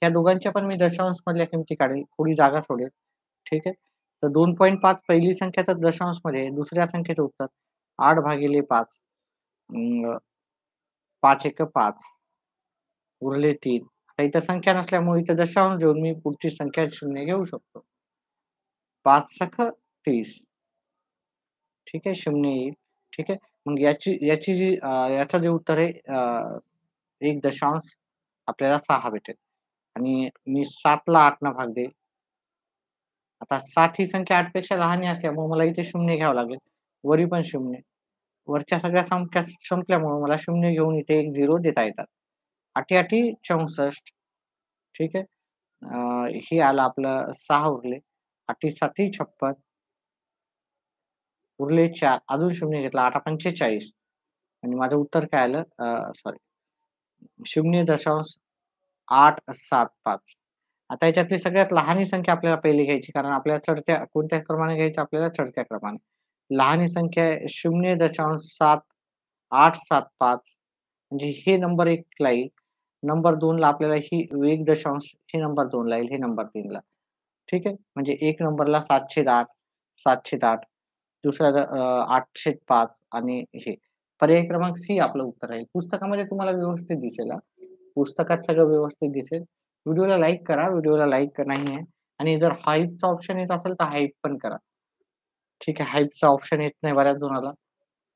या दोघांच्या पण मी दशांशमधल्या किमती काढेल. थोडी जागा सोडेल. ठीक आहे. तर 2.5 पहिली संख्या तर दशांशमध्ये आहे. दुसऱ्या संख्येचं उत्तर 8/5 अ, 5 एक 5 उरले 3. आता इथं संख्या नसल्यामुळे इथं दशांश घेऊन मी पुढची संख्या शून्य घेऊ शकतो. 5 सख 30 ठीक आहे. 0 येईल. ठीक आहे. मग याची जी याचं जे उत्तर आहे 1 दशांश आपल्याला 6 भेटेल आणि मी 7 ला 8 भाग देईल. आता 7 ही संख्या 8 पेक्षा लहान असल्यामुळे मला इथे 0 घ्यावं लागेल. वरी पण 0. वरच्या सगळ्या संख्या संपल्यामुळे मला 0 घेऊन इथे एक 0 देता येतात. आठी-आठी 64 ठीक आहे. हे आलं आपलं 6 उरले. आठी-साती 56 उरले 4 अजून 0 घेतला. 8 पंचेचाळीस आणि माझं उत्तर काय आलं सॉरी 0.875 आता याच्यातली सगळ्यात लहान संख्या आपल्याला पहिली घ्यायची कारण आपल्याला चढत्या कोणत्या क्रमाने घ्यायचं आपल्याला चढत्या क्रमाने. लहान संख्या आहे 0.7875 म्हणजे हे नंबर 1 ला येईल. नंबर 2 ला आपल्याला ही 1 दशांश हे नंबर 2 ला येईल, हे नंबर 3 ला. ठीक आहे. म्हणजे 1 नंबरला 7/8 7/8 दुसऱ्याला 8/5 आणि हे. पर्याय क्रमांक सी आपलं उत्तर आहे. पुस्तकामध्ये तुम्हाला व्यवस्थित दिसेल हां. पुस्तकात सगळं व्यवस्थित दिसेल. व्हिडिओला लाईक करा. व्हिडिओला लाईक नाहीये आणि जर हाईपचा ऑप्शन येत असेल तर हाईप पण करा. ठीक आहे. हाईपचा ऑप्शन येत नाही बऱ्याच जणाला.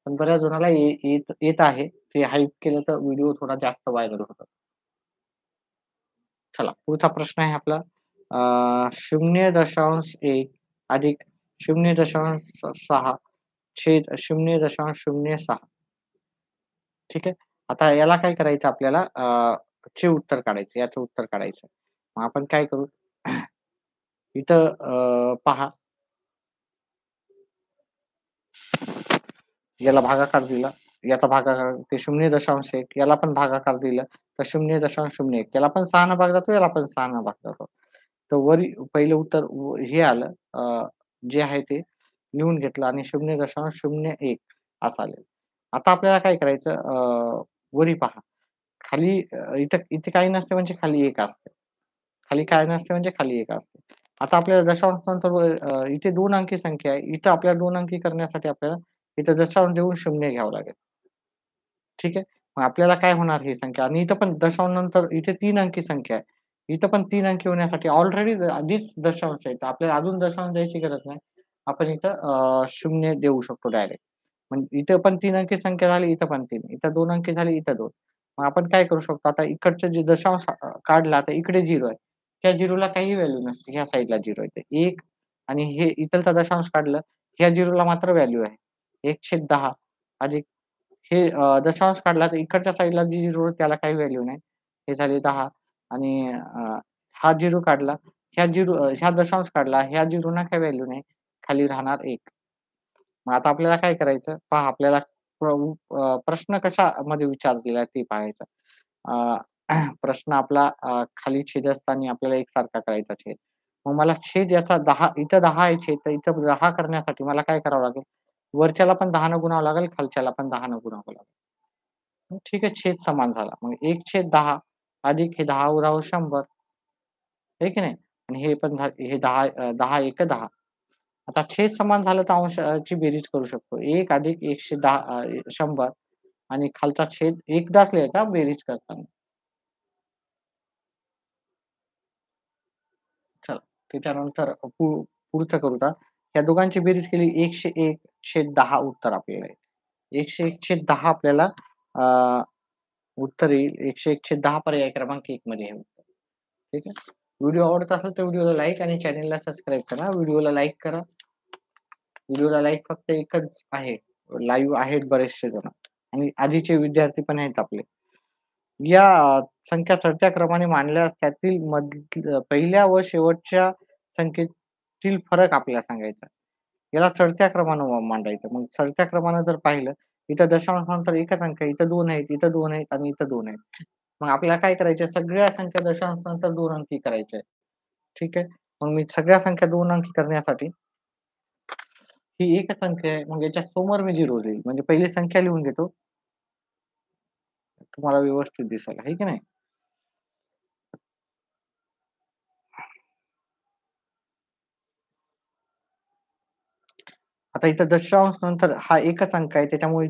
पण बऱ्याच जणाला येत येत आहे. ते हाईप केलं तर व्हिडिओ थोडा जास्त व्हायरल होतो. चला पुढचा प्रश्न आहे आपला 0.1 अधिक 0.6 छेद 0.06 ठीक आहे. आता याला काय करायचं आपल्याला चे उत्तर काढायचं, याचं उत्तर काढायचं. मग आपण काय करू इथं पहा याला भागाकार दिला, याचा भागाकार ते 0.1 याला पण भागाकार दिला, तर 0.01 याला पण 6 भाग जातो, याला पण 6 भाग जातो. तर वरी पहिलं उत्तर हे आलं जे आहे ते लिहून घेतलं आणि 0.01 असं आलं. आता आपल्याला काय करायचं वरी पहा. खाली इथं इथे काही नसते म्हणजे खाली 1 असते. खाली काय नसते म्हणजे खाली 1 असते. आता आपल्याला दशांश नंतर इथे 2 अंकी संख्या आहे. इथं आपल्याला 2 अंकी करण्यासाठी आपल्याला इथं दशांश देऊन 0 घ्यावं लागेल. ठीक आहे. मग आपल्याला काय होणार ही संख्या आणि इथं पण दशांश नंतर इथे 3 अंकी संख्या आहे. इथं पण 3 अंकी होण्यासाठी ऑलरेडी आधीच दशांश आहे. तर आपल्याला अजून दशांश द्यायची गरज नाही. आपण इथं 0 देऊ शकतो डायरेक्ट. म्हणजे इथं पण 3 अंकी संख्या झाली, इथं पण 3. इथं 2 अंकी झाली, इथं 2. मग आपण काय करू शकतो आता इकडचं जे दशांश काढला तर इकडे 0 आहे. त्या 0ला काही व्हॅल्यू नसते. ह्या साइडला 0 आहे. 1 आणि हे इथलचा दशांश काढलं, ह्या 0ला मात्र व्हॅल्यू आहे. 1/10 अधिक हे दशांश काढला तर इकडच्या साइडला जी 0 त्याला काही व्हॅल्यू नाही. हे झाले 10 आणि हा 0 काढला. ह्या दशांश काढला. ह्या 0 काही व्हॅल्यू नाही. खाली राहणार 1. मग आता आपल्याला काय करायचं? पहा आपल्याला प्रश्न कशामध्ये विचारलेला आहे ते पाहायचं. अ, प्रश्न आपला खाली छेदस्थानी आपल्याला एकसारखा करायचा छेद. मग मला छेद याचा 10 इथं 10 आहे छेद, तर इथं 10 करण्यासाठी मला काय करावं लागेल? वरच्याला पण 10 न गुणावं लागेल, खालच्याला पण 10 न गुणावं लागेल. मग ठीक आहे, छेद समान झाला. मग 1/10 अधिक हे 10 उरावर 100 आहे की नाही? आणि हे पण हे 10 10 एक 10. आता छेद समान झालं तर अंशाची बेरीज करू शकतो. 1 अधिक 110 100 आणि खालचा छेद एकदाच लिहायचा बेरीज करताना. चला त्याच्यानंतर पुढचं करू आता. या दोघांची बेरीज केली 101/10 उत्तर आपल्याला येईल. 101/10 आपल्याला अ, उत्तर येईल 100-110 पर्याय क्रमांक 1 मध्ये आहे उत्तर. ठीक आहे. व्हिडिओ आवडत असेल तर व्हिडिओला लाईक आणि चॅनेलला सबस्क्राईब करा. व्हिडिओला लाईक करा. व्हिडिओला लाईक फक्त एकच आहे. लाईव्ह आहेत बरेचसे जण आणि आधीचे विद्यार्थी पण आहेत आपले. या संख्या चढत्या क्रमाने मांडल्यास त्यातील पहिल्या व शेवटच्या संख्येतील फरक आपल्याला सांगायचा. याला चढत्या क्रमानं मांडायचं. मग चढत्या क्रमानं जर पाहिलं, इथं दशांशानंतर एकच अंक आहे, इथं 2 आहेत, इथं 2 आहेत आणि इथं 2 आहेत. मग आपल्याला काय करायचं सगळ्या संख्या दशांशानंतर 2 अंकी करायच्या आहेत. ठीक आहे. मग मी सगळ्या संख्या 2 अंकी करण्यासाठी ही एकच संख्या आहे. मग याच्या समोर मी 0 लिहील. म्हणजे पहिली संख्या लिहून घेतो. तुम्हाला व्यवस्थित दिसेल. आहे की नाही? आता इथं दशांश नंतर हा एकच अंक आहे. त्याच्यामुळे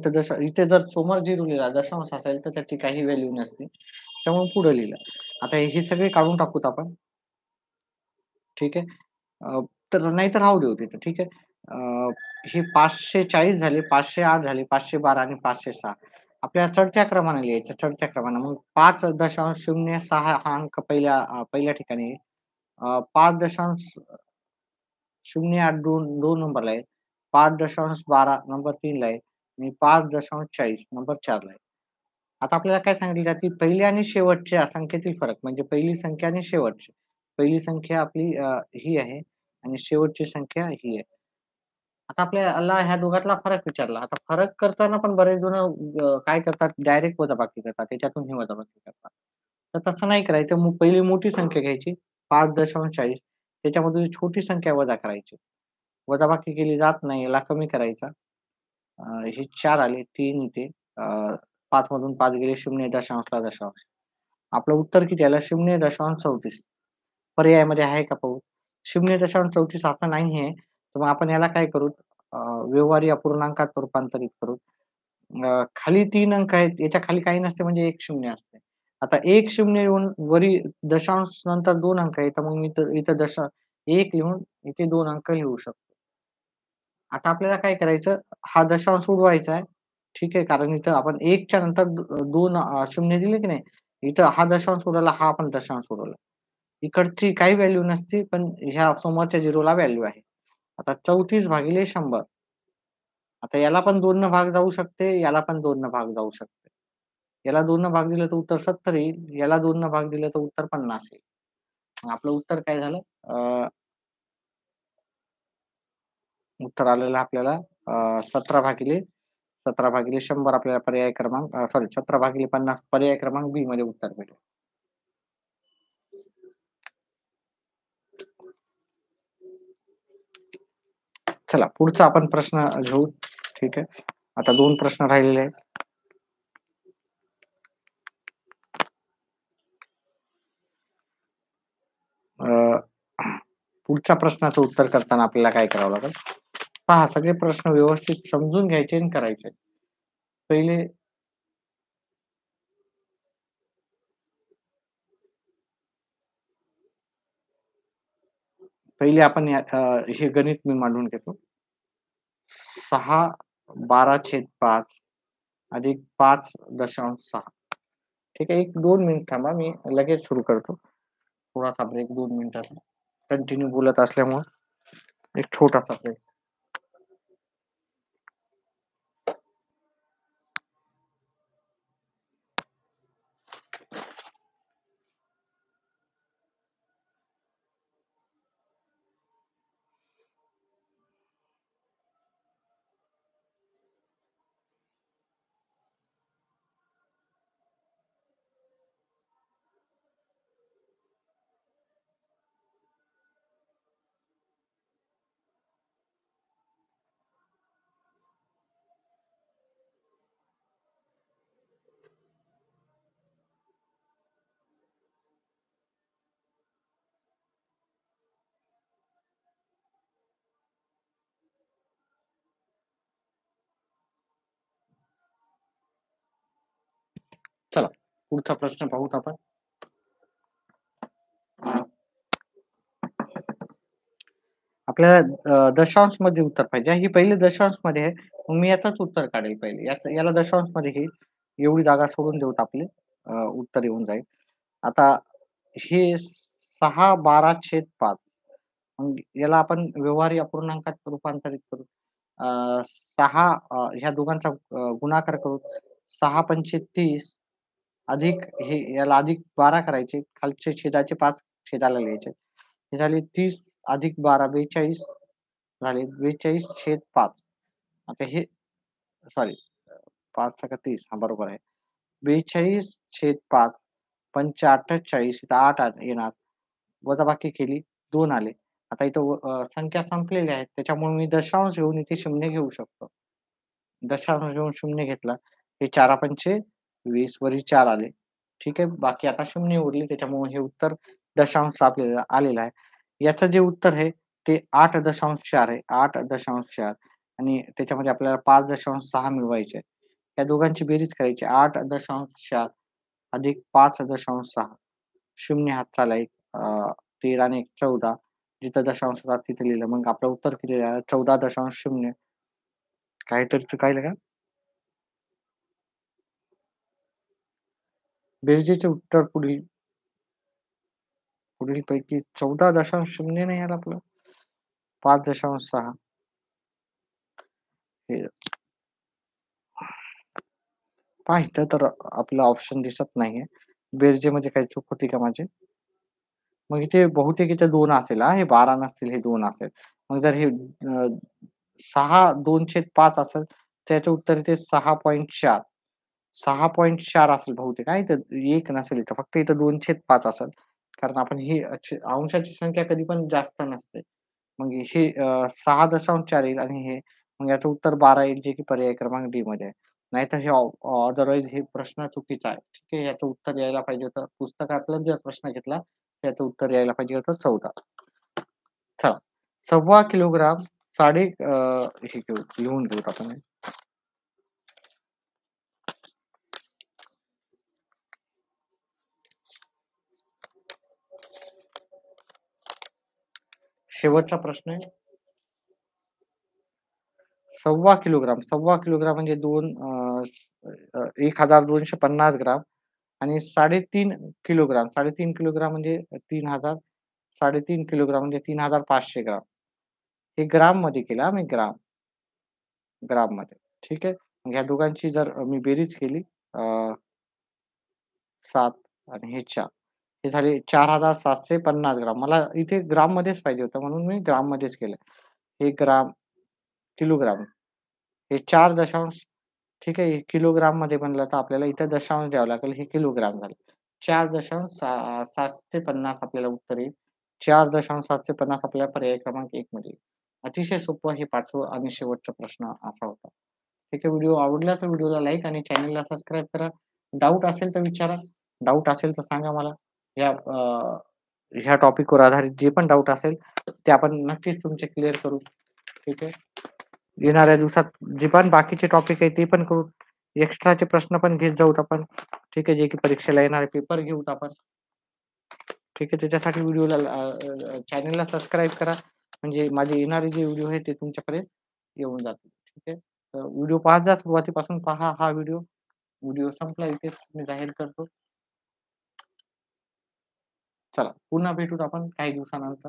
इथे जर समोर 0 लिहिला दशांश असेल तर त्याची काही व्हॅल्यू नसते. त्यामुळे पुढे लिहिलं. आता हे सगळे काढून टाकूत आपण. ठीक आहे. तर नाहीतर राहू देऊ तिथं. ठीक आहे. ही 540 झाले, 508 झाले, 512 आणि 506. आपल्याला चढत्या क्रमाने लिहायचं, चढत्या क्रमाने. मग 5.06 हा अंक पहिल्या ठिकाणी आहे. 5.08 2 नंबरला आहे. 5.12 नंबर 3 ला आहे आणि 5.40 नंबर 4 ला आहे. आता आपल्याला काय सांगितलं जाते पहिली आणि शेवटच्या संख्येतील फरक म्हणजे पहिली संख्या आणि शेवटची. पहिली संख्या आपली ही आहे आणि शेवटची संख्या ही आहे. आता आपल्याला ह्या दोघातला फरक विचारला. आता फरक करताना पण बरेच जण काय करतात डायरेक्ट वजाबाकी करतात. त्याच्यातून ही वजाबाकी करतात. तर तसं नाही करायचं. मग पहिली मोठी संख्या घ्यायची 5.40 त्याच्यामधून छोटी संख्या वजा करायची. वजाबाकी केली जात नाही. याला कमी करायचा. हे 4 आले, 3 इथे 5 मधून 5 गेले 0.ला दशांश. आपलं उत्तर किती आलं? 0.34 पर्यायामध्ये आहे का पाहू? 0.34 असं नाही आहे. तर मग आपण याला काय करू? व्यवहारी अपूर्णांकात रूपांतरित करू. खाली 3 अंक आहेत. याच्या खाली काही नसते म्हणजे 1 शून्य असते. आता 1 शून्य येऊन वरी दशांश नंतर 2 अंक आहेत. तर मग मी इथं 1 लिहून इथे 2 अंक लिहू शकतो. आता आपल्याला काय करायचं? हा दशांश उडवायचा आहे. ठीक आहे. कारण इथं आपण 1 च्या नंतर 2 शून्य दिले की नाही? इथं हा दशांश उडवला, हा पण दशांश उडवला. इकडची काही व्हॅल्यू नसती, पण ह्या समोरच्या 0 ला व्हॅल्यू आहे. आता 34/100 आता याला पण 2 न भाग जाऊ शकते, याला पण 2 न भाग जाऊ शकते. याला 2 न भाग दिलं तर उत्तर 70 येईल. याला 2 न भाग दिलं तर उत्तर 50 येईल. मग आपलं उत्तर काय झालं? उत्तर आलेलं आपल्याला 17/100 आपल्याला पर्याय क्रमांक सॉरी 17/50 पर्याय क्रमांक बी मध्ये उत्तर भेटेल. चला पुढचा आपण प्रश्न घेऊ. ठीक आहे. आता 2 प्रश्न राहिलेले आहेत. पुढच्या प्रश्नाचं उत्तर करताना आपल्याला काय करावं लागेल? पहा सगळे प्रश्न व्यवस्थित समजून घ्यायचे आणि करायचे. पहिले पहिले आपण हे गणित मी मांडून घेतो. 6/12/5 अधिक 5.6 ठीक आहे. 1-2 मिनिट थांबा. मी लगेच सुरू करतो. थोडासा ब्रेक 2 मिनिटाचा. कंटिन्यू बोलत असल्यामुळे एक छोटासा ब्रेक. चला पुढचा प्रश्न पाहूत आपण. आपल्याला दशांश मध्ये उत्तर पाहिजे. ही पहिले दशांश मध्ये आहे. मग मी याचाच उत्तर काढेल पहिले. याला दशांश मध्ये घेईल. एवढी जागा सोडून देऊत आपले उत्तर येऊन जाईल. आता हे 6/12/5 मग याला आपण व्यवहारी अपूर्णांकात रूपांतरित करू. 6 ह्या दोघांचा गुणाकार करू. 6 पंचे 30 अधिक हे याला अधिक 12 करायचे. खालचे छेदाचे 5 छेदाला लिहायचे. हे झाले 30 अधिक 12 42 झाले 42/5. आता हे सॉरी 5 सका 30 हां, बरोबर आहे. 42/5 पंच 48 इथं 8 येणार. वजाबाकी केली 2 आले. आता इथं संख्या संपलेल्या आहेत. त्याच्यामुळे मी दशांश घेऊन इथे शून्य घेऊ शकतो. दशांश घेऊन शून्य घेतला. हे 4 पंचे 20 वरी 4 आले. ठीक आहे. बाकी आता शून्य उरली त्याच्यामुळे हे उत्तर दशांश आपल्याला आलेलं आहे. याचं जे उत्तर आहे ते 8.4 आहे. 8.4 आणि त्याच्यामध्ये आपल्याला 5.6 मिळवायचे. या दोघांची बेरीज करायची. 8.4 अधिक 5.6 शून्य हातचा एक 13 आणि 1 14 जिथं दशांश होता तिथे लिहिलं. मग आपलं उत्तर किती झालं 14.0 काहीतरी चुकायलं का? बेरजेचे उत्तर पुढीलपैकी 14.0 नाही आलं आपलं. 5.6 हे पहा इथं तर आपलं ऑप्शन दिसत नाहीये. बेरजेमध्ये काही चूक होती का माझी? मग इथे बहुतेक इथे 2 असेल हां, हे 12 नसतील हे 2 असेल. मग जर हे 6 2/5 असेल, तर याचं उत्तर इथे 6.4 6.4 असेल बहुतेक हां, इथं 1 नसेल इथं. फक्त इथं 2/5 असेल. कारण आपण ही अंशाची संख्या कधी पण जास्त नसते. मग हे 6.4 येईल आणि हे मग याचं उत्तर 12 येईल, जे की पर्याय क्रमांक डी मध्ये आहे. नाहीतर हे अदरवाईज हे प्रश्न चुकीचा आहे. ठीक आहे. याचं उत्तर यायला पाहिजे होतं पुस्तकातला जर प्रश्न घेतला, त्याचं उत्तर यायला पाहिजे होतं 14. चला. 1.25 किलोग्राम हे घेऊ लिहून घेऊत आपण. शेवटचा प्रश्न आहे. 1.25 किलोग्राम म्हणजे 1250 ग्राम आणि 3.5 किलोग्राम 3.5 किलोग्राम म्हणजे 3000 3.5 किलोग्राम म्हणजे 3500 ग्राम. हे ग्राममध्ये केलं हां मी ग्राममध्ये. ठीक आहे. मग ह्या दोघांची जर मी बेरीज केली 7 आणि हे 4 हे झाले 4750 ग्राम. मला इथे ग्राममध्येच पाहिजे होतं म्हणून मी ग्राममध्येच केलं. हे किलोग्राम हे 4 दशांश ठीक आहे. किलोग्राममध्ये बनलं तर आपल्याला इथे दशांश द्यावं लागेल. हे किलोग्राम झालं. 4.750 आपल्याला उत्तर येईल. 4.750 आपल्याला पर्याय क्रमांक 1 मध्ये येईल. अतिशय सोपं हे 5वं आणि शेवटचा प्रश्न असा होता. ठीक आहे. व्हिडिओ आवडला तर व्हिडिओला लाईक आणि चॅनलला सबस्क्राईब करा. डाऊट असेल तर विचारा. डाऊट असेल तर सांगा मला. या ह्या टॉपिकवर आधारित जे पण डाऊट असेल ते आपण नक्कीच तुमचे क्लिअर करू. ठीक आहे. येणाऱ्या दिवसात जे पण बाकीचे टॉपिक आहे ते पण करू. एक्स्ट्राचे प्रश्न पण घेत जाऊत आपण. ठीक आहे. जे की परीक्षेला येणारे पेपर घेऊत आपण. ठीक आहे. त्याच्यासाठी चॅनलला सबस्क्राईब करा. म्हणजे माझे येणारे जे व्हिडिओ आहेत ते तुमच्याकडे येऊन जातील. ठीक आहे. तर व्हिडिओ पाहत जा सुरुवातीपासून पहा हा व्हिडिओ. व्हिडिओ संपला इथेच मी जाहीर करतो. चला पुन्हा भेटूत आपण काही दिवसानंतर.